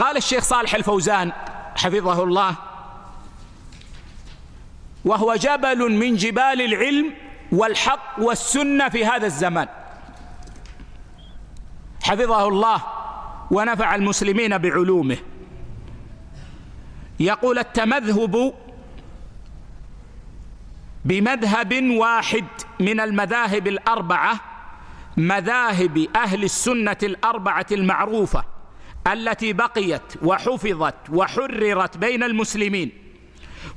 قال الشيخ صالح الفوزان حفظه الله: وهو جبل من جبال العلم والحق والسنة في هذا الزمان، حفظه الله ونفع المسلمين بعلومه. يقول: التمذهب بمذهب واحد من المذاهب الأربعة، مذاهب أهل السنة الأربعة المعروفة التي بقيت وحفظت وحررت بين المسلمين،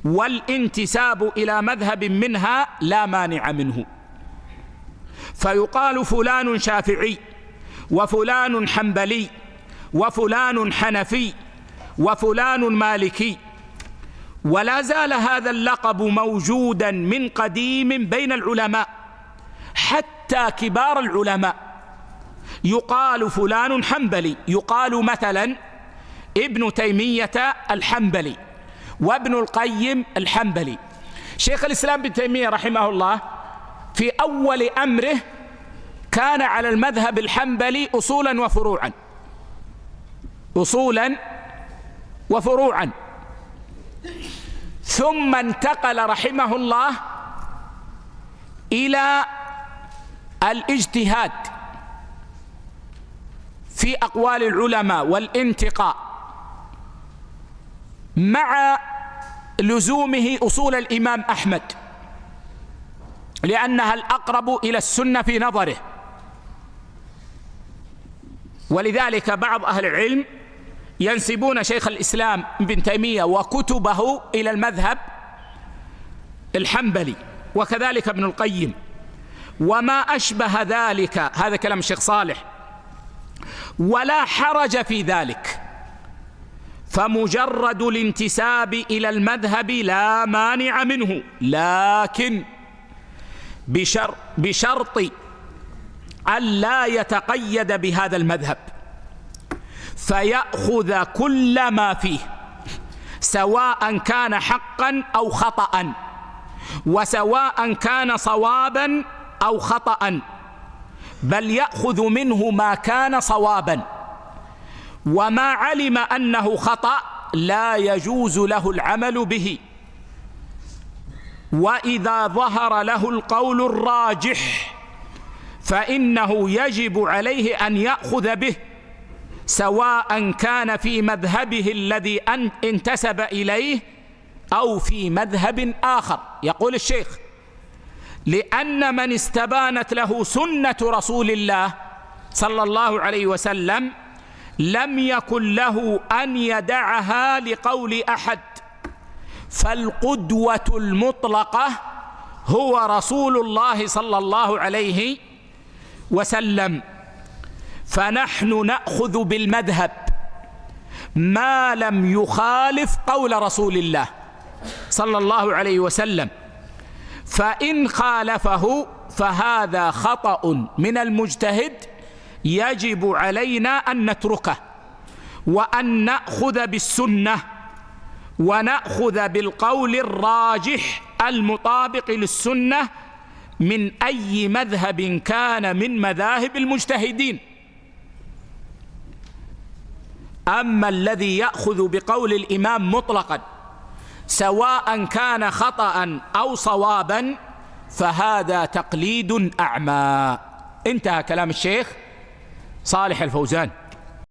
والانتساب إلى مذهب منها لا مانع منه. فيقال فلان شافعي، وفلان حنبلي، وفلان حنفي، وفلان مالكي. ولا زال هذا اللقب موجودا من قديم بين العلماء، حتى كبار العلماء يقال فلان حنبلي، يقال مثلا ابن تيمية الحنبلي، وابن القيم الحنبلي. شيخ الإسلام ابن تيمية رحمه الله في أول أمره كان على المذهب الحنبلي أصولا وفروعا، أصولا وفروعا، ثم انتقل رحمه الله إلى الاجتهاد في أقوال العلماء والانتقاء، مع لزومه أصول الإمام أحمد، لأنها الأقرب إلى السنة في نظره. ولذلك بعض أهل العلم ينسبون شيخ الإسلام ابن تيمية وكتبه إلى المذهب الحنبلي، وكذلك ابن القيم وما أشبه ذلك. هذا كلام الشيخ صالح، ولا حرج في ذلك، فمجرد الانتساب إلى المذهب لا مانع منه، لكن بشرط أن لا يتقيد بهذا المذهب، فيأخذ كل ما فيه، سواء كان حقا أو خطأ، وسواء كان صوابا أو خطأ، بل يأخذ منه ما كان صوابا، وما علم أنه خطأ لا يجوز له العمل به. وإذا ظهر له القول الراجح فإنه يجب عليه أن يأخذ به، سواء كان في مذهبه الذي انتسب إليه أو في مذهب آخر. يقول الشيخ: لأن من استبانت له سنة رسول الله صلى الله عليه وسلم لم يكن له أن يدعها لقول أحد، فالقدوة المطلقة هو رسول الله صلى الله عليه وسلم. فنحن نأخذ بالمذهب ما لم يخالف قول رسول الله صلى الله عليه وسلم، فإن خالفه فهذا خطأ من المجتهد يجب علينا أن نتركه، وأن نأخذ بالسنة، ونأخذ بالقول الراجح المطابق للسنة من أي مذهب كان من مذاهب المجتهدين. أما الذي يأخذ بقول الإمام مطلقا سواء كان خطأ أو صوابا فهذا تقليد أعمى. انتهى كلام الشيخ صالح الفوزان.